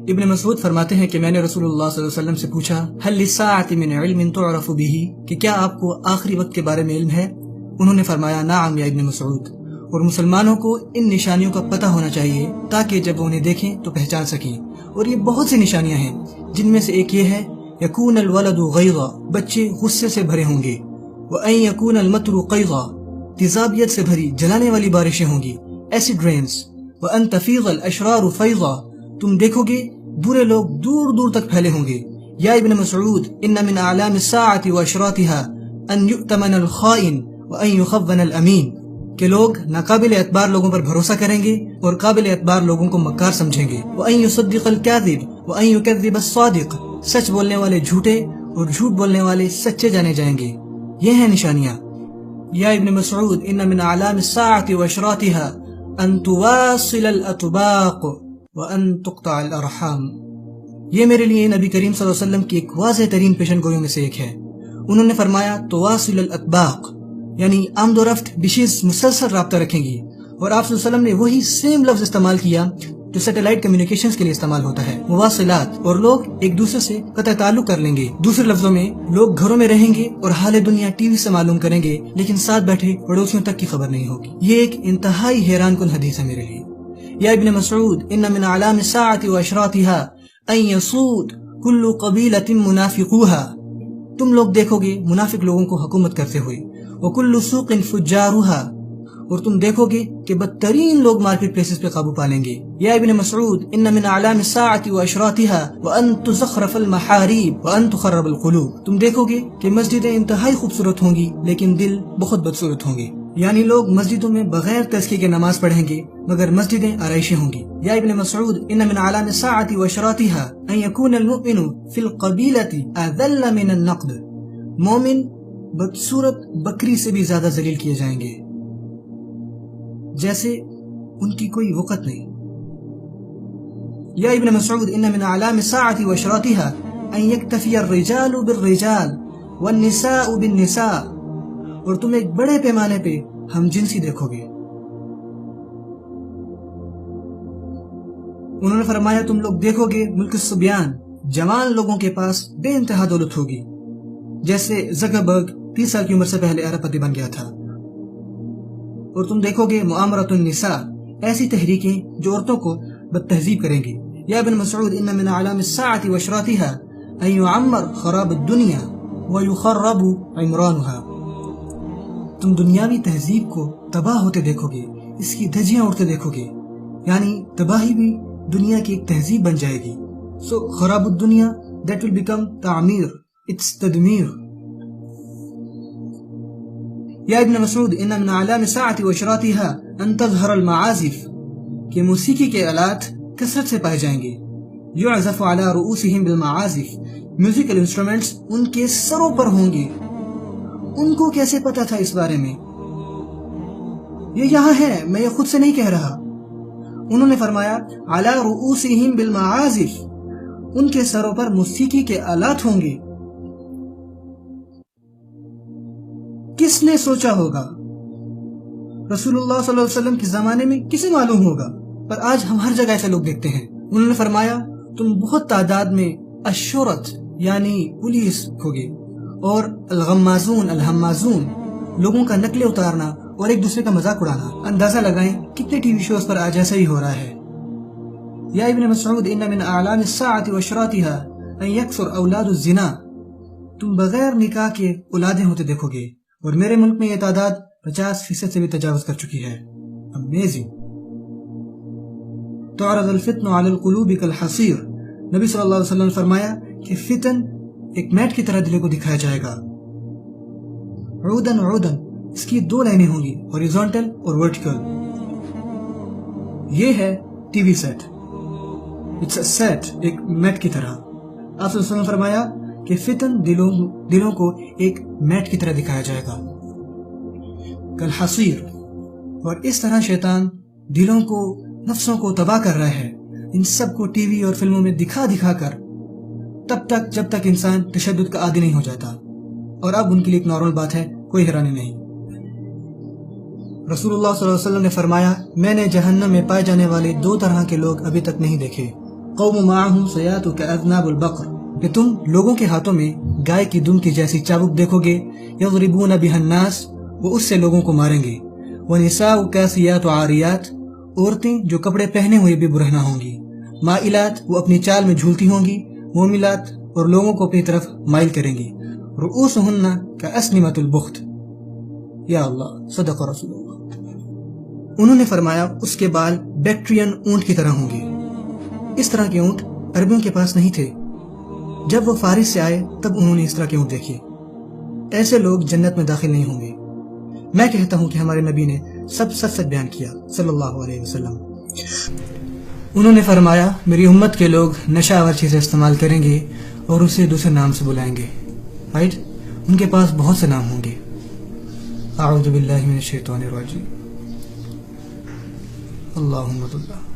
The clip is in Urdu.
ابن مسعود فرماتے ہیں کہ میں نے رسول اللہ صلی اللہ علیہ وسلم سے پوچھا هل للساعة من علم تعرف به، کہ کیا آپ کو آخری وقت کے بارے میں علم ہے؟ انہوں نے فرمایا نعم یا ابن مسعود، اور مسلمانوں کو ان نشانیوں کا پتہ ہونا چاہیے تاکہ جب انہیں دیکھیں تو پہچان سکیں، اور یہ بہت سی نشانیاں ہیں جن میں سے ایک یہ ہے یکون الولد غیظا، بچے غصے سے بھرے ہوں گے، وان یکون المطر قیظا، تیزابیت سے بھری جلانے والی بارشیں ہوں گی، ایسڈ رینز، وان تفیض الاشرار فیضا، تم دیکھو گے برے لوگ دور دور تک پھیلے ہوں گے، یا ابن مسعود ان من اعلام الساعة واشراطها ان یؤتمن الخائن وان یخون الامین، کہ لوگ ناقابل اعتبار لوگوں پر بھروسہ کریں گے اور قابل اعتبار لوگوں کو مکار سمجھیں گے، وان یصدق الکاذب وان یکذب الصادق، سچ بولنے والے جھوٹے اور جھوٹ بولنے والے سچے جانے جائیں گے۔ یہ ہیں نشانیاں۔ یا ابن مسعود ان من اعلام الساعة واشراطها ان تواصل الاطباق وان تقطع الارحام، یہ میرے لیے نبی کریم صلی اللہ علیہ وسلم کی ایک واضح ترین پیشن گوئیوں میں سے ایک ہے۔ انہوں نے فرمایا تواصل الاطباق، یعنی آمد و رفت بشیز مسلسل رابطہ رکھیں گی، اور آپ صلی اللہ علیہ وسلم نے وہی سیم لفظ استعمال کیا جو سیٹلائٹ کمیونیکیشنز کے لیے استعمال ہوتا ہے، مواصلات، اور لوگ ایک دوسرے سے قطع تعلق کر لیں گے۔ دوسرے لفظوں میں لوگ گھروں میں رہیں گے اور حال دنیا ٹی وی سے معلوم کریں گے، لیکن ساتھ بیٹھے پڑوسیوں تک کی خبر نہیں ہوگی۔ یہ ایک انتہائی حیران کن حدیث ہے میرے لیے۔ یا ابن مسعود ان من اعلام الساعة واشراطها ان يسود كل قبيلة منافقوها، تم لوگ دیکھو گے منافق لوگوں کو حکومت کرتے ہوئے، وكل سوق فجارها، اور تم دیکھو گے کہ بدترین لوگ مارکیٹ پلیسز پہ قابو پالیں گے۔ یا ابن مسعود ان من اعلام الساعة واشراطها وان تزخرف المحاريب وان تخرب القلوب، تم دیکھو گے کہ مسجدیں انتہائی خوبصورت ہوں گی لیکن دل بہت بدصورت ہوں گے، یعنی لوگ مسجدوں میں بغیر تزکیے کے نماز پڑھیں گے مگر مسجدیں آرائشیں ہوں گی۔ یا ابن مسعود ان من اعلام الساعة واشراطها ان يكون المؤمن في القبيلة اذل من النقد، مومن بدصورت بکری سے بھی زیادہ ذلیل کیے جائیں گے، جیسے ان کی کوئی وقت نہیں۔ یا ابن مسعود ان من اعلام الساعة واشراطها ان يكتفي الرجال بالرجال والنساء بالنساء، اور تم ایک بڑے پیمانے پہ ہم جنسی دیکھو گے۔ انہوں نے فرمایا تم لوگ دیکھو گے ملک الصبیان، جوان لوگوں کے پاس بے انتہا دولت ہوگی، جیسے زکربرگ 30 سال کی عمر سے پہلے ارب پتی بن گیا تھا۔ اور تم دیکھو گے معامرۃ النساء، ایسی تحریکیں جو عورتوں کو بد تہذیب کریں گی۔ یا ابن مسعود ان من اعلام الساعة واشراطها ان يعمر خراب الدنيا ويخرب عمرانها، تم دنیاوی تہذیب کو تباہ ہوتے دیکھو گے، اس کی دھجیاں اڑتے دیکھو گے، یعنی تباہی بھی دنیا کی ایک تہذیب بن جائے گی۔ سو خراب الدنیا that will become تعمیر، it's تدمیر۔ یا ابن مسعود ان من اعلام الساعة واشراطها ان تظہر المعازف، کہ موسیقی کے آلات کثرت سے پائے جائیں گے، یعزف على رؤوسهم بالمعازف، میوزیکل انسٹرومنٹس ان کے سروں پر ہوں گے۔ ان کو کیسے پتا تھا اس بارے میں؟ یہ یہاں ہے، میں یہ خود سے نہیں کہہ رہا۔ انہوں نے فرمایا علی رؤوسہم بالمعازف، ان کے سروں پر موسیقی کے آلات ہوں گے۔ کس نے سوچا ہوگا؟ رسول اللہ صلی اللہ علیہ وسلم کے زمانے میں کسے معلوم ہوگا؟ پر آج ہم ہر جگہ ایسے لوگ دیکھتے ہیں۔ انہوں نے فرمایا تم بہت تعداد میں الشرط یعنی پولیس ہوگے، اور الغمازون الحمازون لوگوں کا نقلیں اتارنا اور ایک دوسرے کا مذاق اڑانا۔ اندازہ لگائیں کتنے ٹی وی شوز پر آج ایسا ہی ہو رہا ہے۔ یا ابن مسعود ان من اعلام الساعة واشراطها ان يكثر اولاد الزنا، تم بغیر نکاح کے اولادیں ہوتے دیکھو گے، اور میرے ملک میں یہ تعداد 50% سے بھی تجاوز کر چکی ہے۔ امیزنگ۔ تعرض الفتن علی القلوب کالحصیر، نبی صلی اللہ علیہ وسلم نے فرمایا کہ فتن ایک میٹ کی طرح دلوں کو دکھایا جائے گا۔ عودن عودن، اس کی 2 لائنیں ہوں گی، ہاریزونٹل اور ورٹیکل۔ یہ ہے TV set, it's a set, ایک میٹ کی طرح۔ آپ صلی اللہ علیہ وسلم نے فرمایا کہ فتن دلوں کو ایک میٹ کی طرح دکھایا جائے گا، کالحصیر۔ اور اس طرح شیطان دلوں کو، نفسوں کو تباہ کر رہا ہے، ان سب کو ٹی وی اور فلموں میں دکھا دکھا کر، تب تک جب تک انسان تشدد کا عادی نہیں ہو جاتا، اور اب ان کے لیے ایک نارمل بات ہے، کوئی حیرانی نہیں۔ رسول اللہ صلی اللہ علیہ وسلم نے فرمایا میں نے جہنم میں پائے جانے والے 2 طرح کے لوگ ابھی تک نہیں دیکھے، قوم معهم سیات کاذناب البقر، کہ تم لوگوں کے ہاتھوں میں گائے کی دم کی جیسی چابک دیکھو گے، یضربون بها الناس، وہ اس سے لوگوں کو ماریں گے، ونساء کاسیات عاریات، عورتیں جو کپڑے پہنے ہوئے بھی برہنہ ہوں گی، مائلات، وہ اپنی چال میں جھولتی ہوں گی، موملات، اور لوگوں کو اپنی طرف مائل کریں گی، رؤوسہن کاسنمۃ البخت۔ یا اللہ، صدق رسول اللہ۔ انہوں نے فرمایا اس کے بال بیکٹرین اونٹ کی طرح ہوں گے۔ اس طرح کے اونٹ عربیوں کے پاس نہیں تھے۔ جب وہ فارس سے آئے تب انہوں نے اس طرح کے اونٹ دیکھے۔ ایسے لوگ جنت میں داخل نہیں ہوں گے۔ میں کہتا ہوں کہ ہمارے نبی نے سب سچ بیان کیا صلی اللہ علیہ وسلم۔ انہوں نے فرمایا میری امت کے لوگ نشہ آور چیزیں استعمال کریں گے اور اسے دوسرے نام سے بلائیں گے، رائٹ؟ ان کے پاس بہت سے نام ہوں گے۔ اعوذ باللہ من الشیطان الرجیم۔ اللہم صل